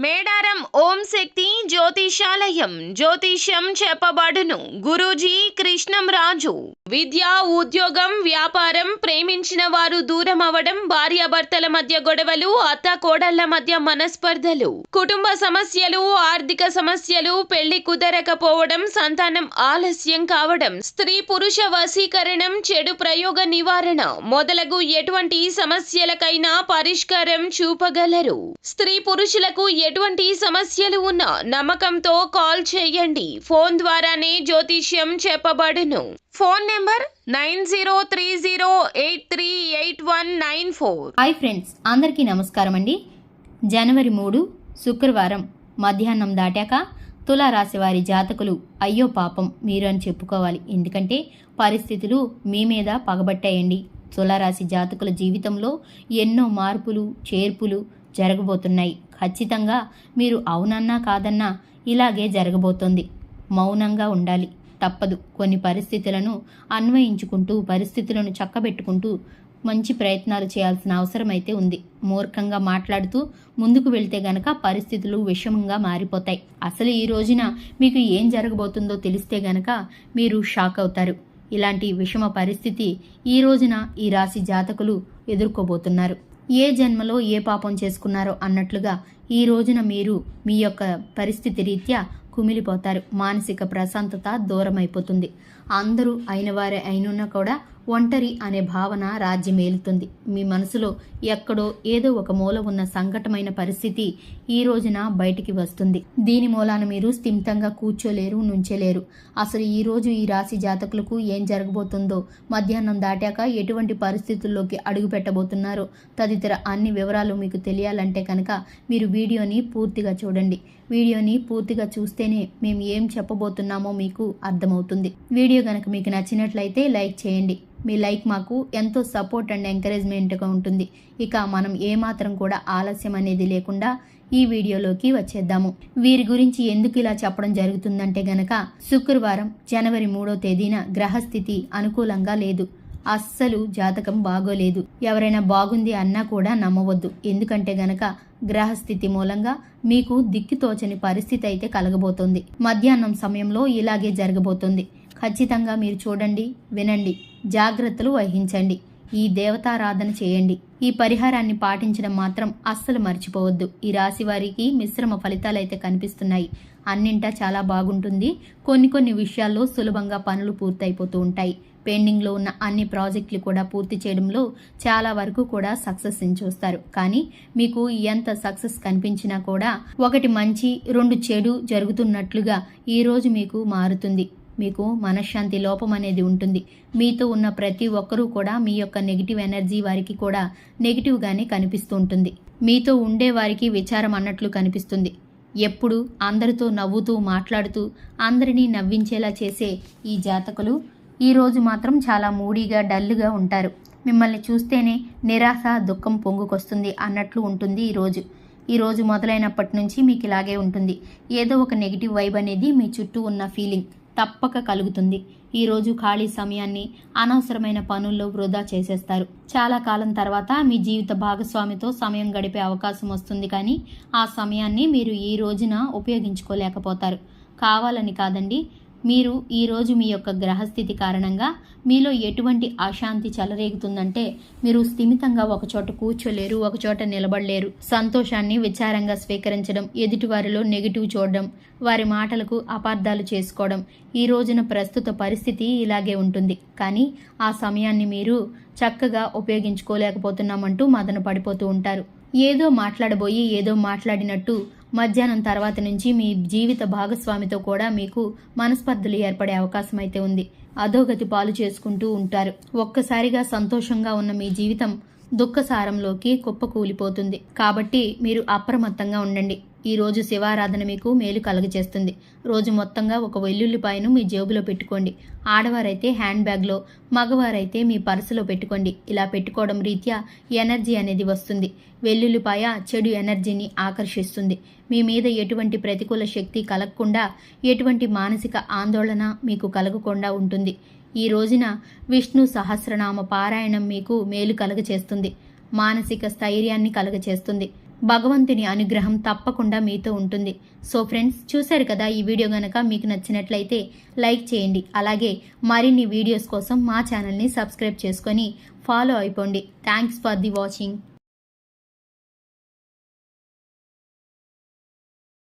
మేడారం ఓం శక్తి జ్యోతిషాలయం జ్యోతిష్యం చెప్పబడును. గురూజీ కృష్ణంరాజు. విద్య, ఉద్యోగం, వ్యాపారం, ప్రేమించిన వారు దూరం అవడం, భార్యాభర్తల మధ్య గొడవలు, అత్త కోడళ్ల మధ్య మనస్పర్ధలు, కుటుంబ సమస్యలు, ఆర్థిక సమస్యలు, పెళ్లి కుదరకపోవడం, సంతానం ఆలస్యం కావడం, స్త్రీ పురుష వశీకరణం, చెడు ప్రయోగ నివారణ మొదలగు ఎటువంటి సమస్యలకైనా పరిష్కారం చూపగలరు. స్త్రీ పురుషులకు ఎటువంటి సమస్యలు ఉన్నా నమ్మకంతో కాల్ చేయండి. ఫోన్ ద్వారానే జ్యోతిష్యం చెప్పబడును. Phone number 9030838194. హాయ్ ఫ్రెండ్స్, అందరికీ నమస్కారం అండి. జనవరి 3 శుక్రవారం మధ్యాహ్నం దాటాక తులారాశి వారి జాతకులు అయ్యో పాపం మీరు అని చెప్పుకోవాలి. ఎందుకంటే పరిస్థితులు మీ మీద పగబట్టాయండి. తులారాశి జాతకుల జీవితంలో ఎన్నో మార్పులు చేర్పులు జరగబోతున్నాయి. ఖచ్చితంగా మీరు అవునన్నా కాదన్నా ఇలాగే జరగబోతోంది. మౌనంగా ఉండాలి, తప్పదు. కొన్ని పరిస్థితులను అన్వయించుకుంటూ పరిస్థితులను చక్కబెట్టుకుంటూ మంచి ప్రయత్నాలు చేయాల్సిన అవసరం అయితే ఉంది. మూర్ఖంగా మాట్లాడుతూ ముందుకు వెళ్తే గనక పరిస్థితులు విషమంగా మారిపోతాయి. అసలు ఈ రోజున మీకు ఏం జరగబోతుందో తెలిస్తే గనక మీరు షాక్ అవుతారు. ఇలాంటి విషమ పరిస్థితి ఈ రోజున ఈ రాశి జాతకులు ఎదుర్కోబోతున్నారు. ఏ జన్మలో ఏ పాపం చేసుకున్నారో అన్నట్లుగా ఈ రోజున మీరు మీ యొక్క పరిస్థితి రీత్యా కుమిలిపోతారు. మానసిక ప్రశాంతత దూరం అయిపోతుంది. అందరూ అయినవారే అయినున్నా కూడా ఒంటరి అనే భావన రాజ్యమేలుతుంది. మీ మనసులో ఎక్కడో ఏదో ఒక మూల ఉన్న సంకటమైన పరిస్థితి ఈ రోజున బయటికి వస్తుంది. దీని మూలాన మీరు స్థిమితంగా కూర్చోలేరు, నుంచోలేరు. అసలు ఈ రోజు ఈ రాశి జాతకులకు ఏం జరగబోతుందో, మధ్యాహ్నం దాటాక ఎటువంటి పరిస్థితుల్లోకి అడుగు పెట్టబోతున్నారో తదితర అన్ని వివరాలు మీకు తెలియాలంటే కనుక మీరు వీడియోని పూర్తిగా చూడండి. వీడియోని పూర్తిగా చూస్తేనే మేము ఏం చెప్పబోతున్నామో మీకు అర్థమవుతుంది. వీడియో కనుక మీకు నచ్చినట్లయితే లైక్ చేయండి. మీ లైక్ మాకు ఎంతో సపోర్ట్ అండ్ ఎంకరేజ్మెంట్గా ఉంటుంది. ఇక మనం ఏమాత్రం కూడా ఆలస్యం అనేది లేకుండా ఈ వీడియోలోకి వచ్చేద్దాము. వీరి గురించి ఎందుకు ఇలా చెప్పడం జరుగుతుందంటే గనక శుక్రవారం జనవరి 3వ తేదీన గ్రహస్థితి అనుకూలంగా లేదు. అస్సలు జాతకం బాగోలేదు. ఎవరైనా బాగుంది అన్నా కూడా నమ్మవద్దు. ఎందుకంటే గనక గ్రహస్థితి మూలంగా మీకు దిక్కుతోచని పరిస్థితి అయితే కలగబోతోంది. మధ్యాహ్నం సమయంలో ఇలాగే జరగబోతోంది. ఖచ్చితంగా మీరు చూడండి, వినండి, జాగ్రత్తలు వహించండి, ఈ దేవతారాధన చేయండి. ఈ పరిహారాన్ని పాటించడం మాత్రం అస్సలు మర్చిపోవద్దు. ఈ రాశి వారికి మిశ్రమ ఫలితాలు అయితే కనిపిస్తున్నాయి. అన్నింటా చాలా బాగుంటుంది. కొన్ని విషయాల్లో సులభంగా పనులు పూర్తయిపోతూ ఉంటాయి. పెండింగ్లో ఉన్న అన్ని ప్రాజెక్టులు కూడా పూర్తి చేయడంలో చాలా వరకు కూడా సక్సెస్ చూస్తారు. కానీ మీకు ఎంత సక్సెస్ కనిపించినా కూడా ఒకటి మంచి 2 చెడు జరుగుతున్నట్లుగా ఈరోజు మీకు మారుతుంది. మీకు మనశ్శాంతి లోపం అనేది ఉంటుంది. మీతో ఉన్న ప్రతి ఒక్కరూ కూడా మీ యొక్క నెగిటివ్ ఎనర్జీ వారికి కూడా నెగిటివ్గానే కనిపిస్తూ ఉంటుంది. మీతో ఉండే వారికి విచారం అన్నట్లు కనిపిస్తుంది. ఎప్పుడు అందరితో నవ్వుతూ మాట్లాడుతూ అందరినీ నవ్వించేలా చేసే ఈ జాతకులు ఈరోజు మాత్రం చాలా మూడీగా డల్గా ఉంటారు. మిమ్మల్ని చూస్తేనే నిరాశ దుఃఖం పొంగుకొస్తుంది అన్నట్లు ఉంటుంది ఈరోజు మొదలైనప్పటి నుంచి మీకు ఇలాగే ఉంటుంది. ఏదో ఒక నెగిటివ్ వైబ్ అనేది మీ చుట్టూ ఉన్న ఫీలింగ్ తప్పక కలుగుతుంది. ఈరోజు ఖాళీ సమయాన్ని అనవసరమైన పనుల్లో వృధా చేసేస్తారు. చాలా కాలం తర్వాత మీ జీవిత భాగస్వామితో సమయం గడిపే అవకాశం వస్తుంది. కానీ ఆ సమయాన్ని మీరు ఈ రోజున ఉపయోగించుకోలేకపోతారు. కావాలని కాదండి, మీరు ఈరోజు మీ యొక్క గ్రహస్థితి కారణంగా మీలో ఎటువంటి అశాంతి చెలరేగుతుందంటే మీరు స్థిమితంగా ఒకచోట కూర్చోలేరు, ఒకచోట నిలబడలేరు. సంతోషాన్ని విచారంగా స్వీకరించడం, ఎదుటివారిలో నెగిటివ్ చూడడం, వారి మాటలకు అపార్థాలు చేసుకోవడం, ఈ రోజున ప్రస్తుత పరిస్థితి ఇలాగే ఉంటుంది. కానీ ఆ సమయాన్ని మీరు చక్కగా ఉపయోగించుకోలేకపోతున్నామంటూ మదన పడిపోతూ ఉంటారు. ఏదో మాట్లాడబోయి ఏదో మాట్లాడినట్టు మధ్యాహ్నం తర్వాత నుంచి మీ జీవిత భాగస్వామితో కూడా మీకు మనస్పర్ధలు ఏర్పడే అవకాశం అయితే ఉంది. అధోగతి పాలు చేసుకుంటూ ఉంటారు. ఒక్కసారిగా సంతోషంగా ఉన్న మీ జీవితం దుఃఖసారంలోకి కుప్పకూలిపోతుంది. కాబట్టి మీరు అప్రమత్తంగా ఉండండి. ఈ రోజు శివారాధన మీకు మేలు కలుగజేస్తుంది. రోజు మొత్తంగా ఒక వెల్లుల్లిపాయను మీ జేబులో పెట్టుకోండి. ఆడవారైతే హ్యాండ్ బ్యాగ్లో, మగవారైతే మీ పర్సులో పెట్టుకోండి. ఇలా పెట్టుకోవడం రీత్యా ఎనర్జీ అనేది వస్తుంది. వెల్లుల్లిపాయ చెడు ఎనర్జీని ఆకర్షిస్తుంది. మీ మీద ఎటువంటి ప్రతికూల శక్తి కలగకుండా, ఎటువంటి మానసిక ఆందోళన మీకు కలగకుండా ఉంటుంది. ఈ రోజున విష్ణు సహస్రనామ పారాయణం మీకు మేలు కలుగచేస్తుంది. మానసిక స్థైర్యాన్ని కలుగచేస్తుంది. భగవంతుని అనుగ్రహం తప్పకుండా మీతో ఉంటుంది. సో ఫ్రెండ్స్, చూశారు కదా, ఈ వీడియో కనుక మీకు నచ్చినట్లయితే లైక్ చేయండి. అలాగే మరిన్ని వీడియోస్ కోసం మా ఛానల్ని సబ్స్క్రైబ్ చేసుకొని ఫాలో అయిపోండి. Thanks for the watching.